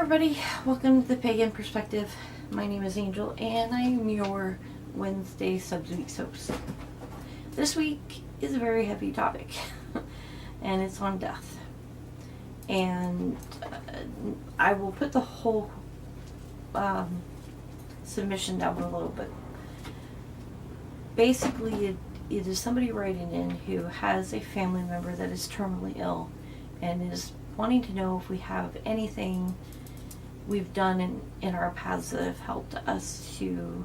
everybody, welcome to the Pagan Perspective. My name is Angel and I am your Wednesday Subweek host. This week is a very heavy topic and it's on death. And I will put the whole submission down below, but basically it is somebody writing in who has a family member that is terminally ill and is wanting to know if we have anything we've done in our paths that have helped us to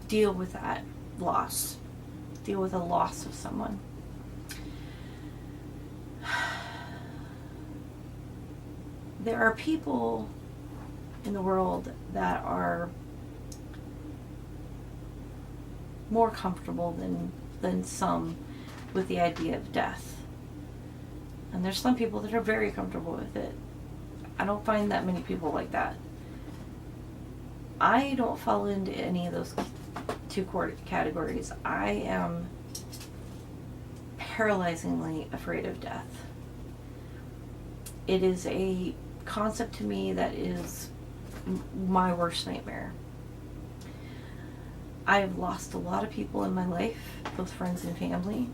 deal with that loss, deal with the loss of someone. There are people in the world that are more comfortable than some with the idea of death. And there's some people that are very comfortable with it. I don't find that many people like that. I don't fall into any of those two categories. I am paralyzingly afraid of death. It is a concept to me that is my worst nightmare. I've lost a lot of people in my life, both friends and family,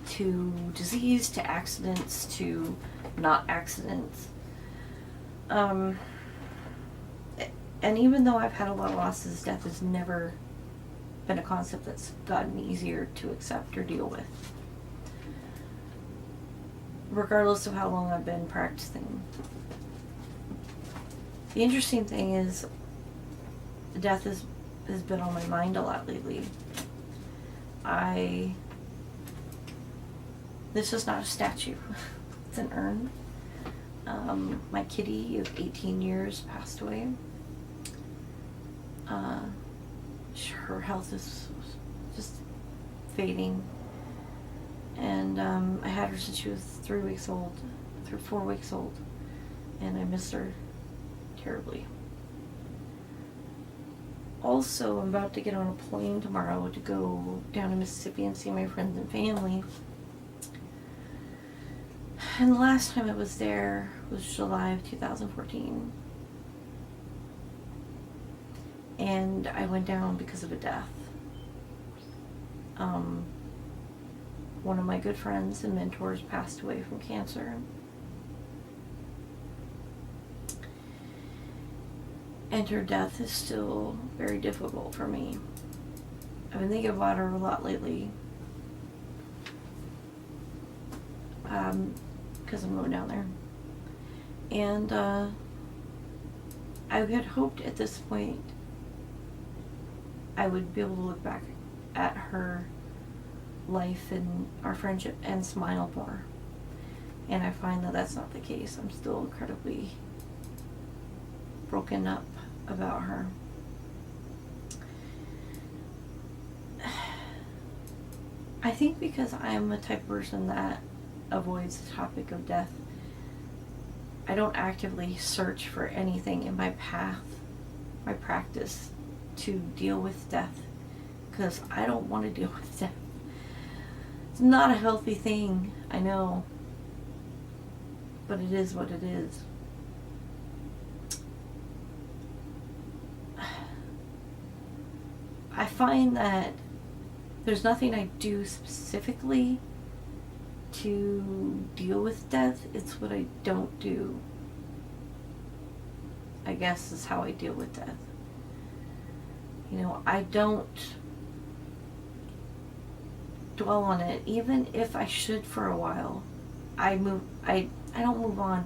to disease, to accidents, to not accidents. And even though I've had a lot of losses, death has never been a concept that's gotten easier to accept or deal with, regardless of how long I've been practicing. The interesting thing is, death has been on my mind a lot lately. This is not a statue. It's an urn. My kitty of 18 years passed away. Her health is just fading. And I had her since she was 4 weeks old. And I miss her terribly. Also, I'm about to get on a plane tomorrow to go down to Mississippi and see my friends and family. And the last time I was there was July of 2014. And I went down because of a death. One of my good friends and mentors passed away from cancer. And her death is still very difficult for me. I've been thinking about her a lot lately. Because I'm going down there. And I had hoped at this point I would be able to look back at her life and our friendship and smile more. And I find that that's not the case. I'm still incredibly broken up about her. I think because I am a type of person that avoids the topic of death, I don't actively search for anything in my path, my practice, to deal with death, because I don't want to deal with death. It's not a healthy thing, I know, but it is what it is. I find that there's nothing I do specifically to deal with death. It's what I don't do, I guess, is how I deal with death. You know, I don't dwell on it, even if I should for a while. I don't move on.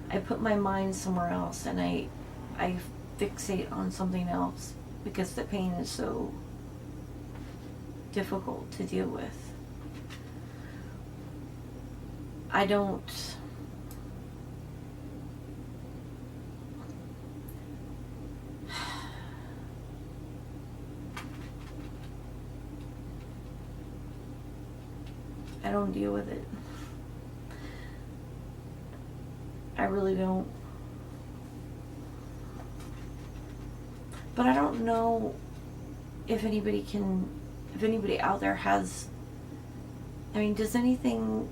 I put my mind somewhere else and I fixate on something else because the pain is so difficult to deal with. I don't deal with it. I really don't. But I don't know if anybody out there has, I mean, does anything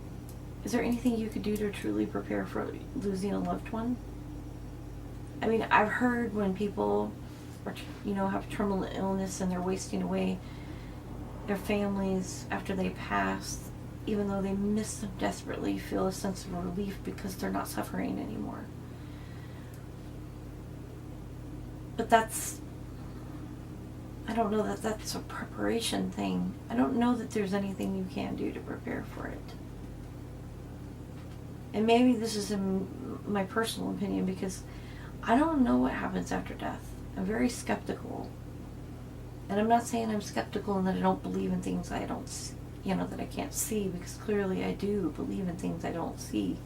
Is there anything you could do to truly prepare for losing a loved one? I mean, I've heard when people are, have terminal illness and they're wasting away, their families, after they pass, even though they miss them desperately, feel a sense of relief because they're not suffering anymore. But I don't know that that's a preparation thing. I don't know that there's anything you can do to prepare for it. And maybe this is in my personal opinion, because I don't know what happens after death. I'm very skeptical. And I'm not saying I'm skeptical and that I don't believe in things I don't, that I can't see, because clearly I do believe in things I don't see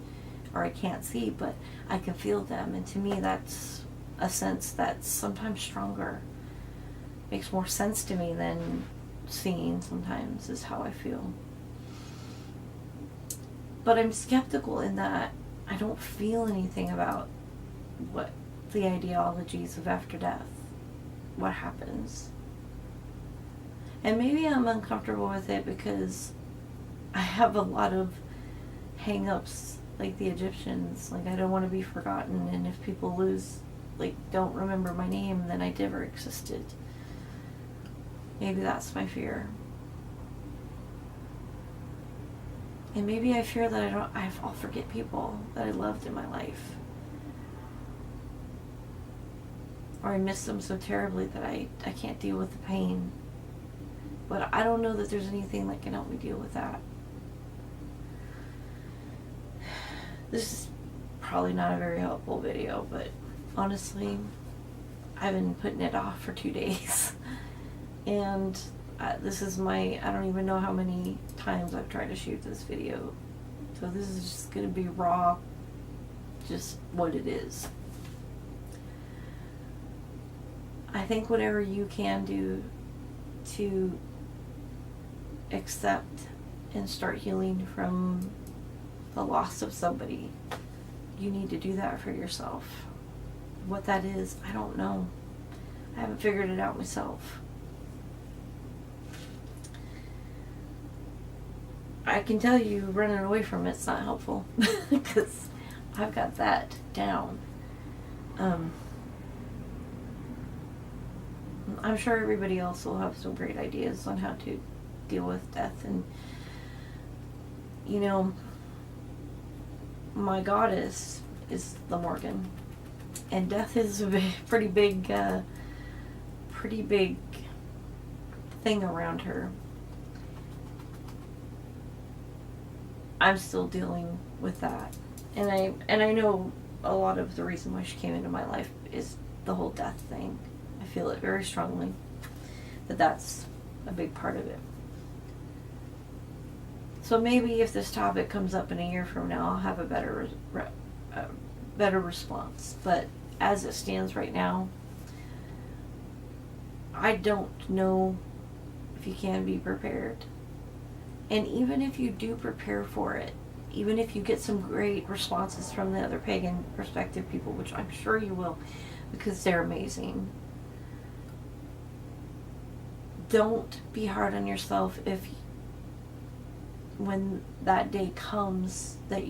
or I can't see, but I can feel them. And to me, that's a sense that's sometimes stronger. Makes more sense to me than seeing sometimes, is how I feel. But I'm skeptical in that I don't feel anything about what the ideologies of after death, what happens. And maybe I'm uncomfortable with it because I have a lot of hang-ups like the Egyptians. Like, I don't want to be forgotten, and if people don't remember my name, then I never existed. Maybe that's my fear. And maybe I fear that I'll forget people that I loved in my life. Or I miss them so terribly that I can't deal with the pain. But I don't know that there's anything that can help me deal with that. This is probably not a very helpful video, but honestly, I've been putting it off for 2 days. And this is I don't even know how many times I've tried to shoot this video. So this is just going to be raw, just what it is. I think whatever you can do to accept and start healing from the loss of somebody, you need to do that for yourself. What that is, I don't know. I haven't figured it out myself. I can tell you running away from it's not helpful because I've got that down. I'm sure everybody else will have some great ideas on how to deal with death. And, my goddess is the Morgan. And death is a pretty big thing around her. I'm still dealing with that. And I know a lot of the reason why she came into my life is the whole death thing. I feel it very strongly, that's a big part of it. So maybe if this topic comes up in a year from now, I'll have a better response. But as it stands right now, I don't know if you can be prepared. And even if you do prepare for it, even if you get some great responses from the other Pagan Perspective people, which I'm sure you will, because they're amazing, don't be hard on yourself if when that day comes that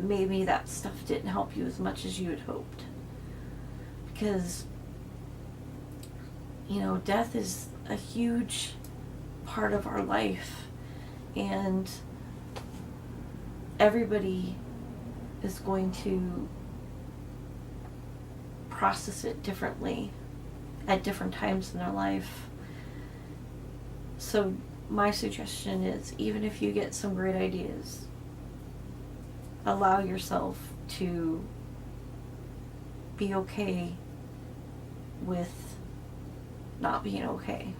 maybe that stuff didn't help you as much as you had hoped. Because, death is a huge part of our life, and everybody is going to process it differently at different times in their life. So my suggestion is, even if you get some great ideas, allow yourself to be okay with not being okay.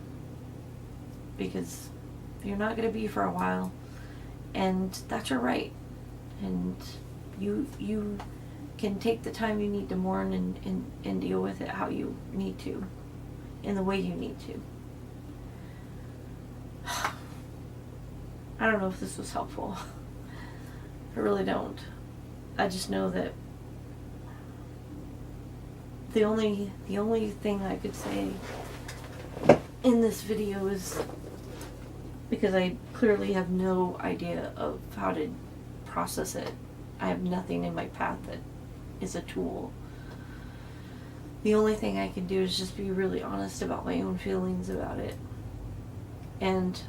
Because you're not going to be for a while, and that's your right. And you can take the time you need to mourn and deal with it how you need to, in the way you need to. I don't know if this was helpful. I really don't. I just know that the only thing I could say in this video is because I clearly have no idea of how to process it. I have nothing in my path that is a tool. The only thing I can do is just be really honest about my own feelings about it. And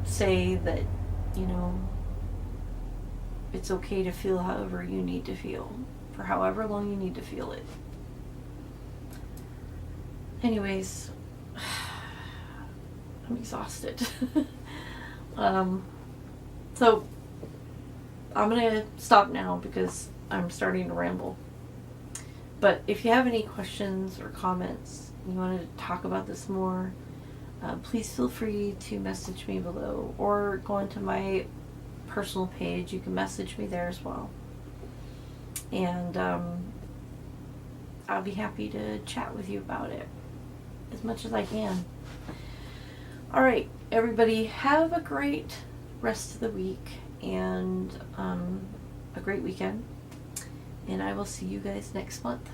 say that, you know, it's okay to feel however you need to feel, for however long you need to feel it. Anyways, I'm exhausted. So I'm gonna stop now because I'm starting to ramble. But if you have any questions or comments, you want to talk about this more, please feel free to message me below, or go into my personal page. You can message me there as well. And I'll be happy to chat with you about it as much as I can. All right, everybody, have a great rest of the week and a great weekend. And I will see you guys next month.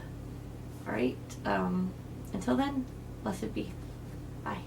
All right. Until then, blessed be. Bye.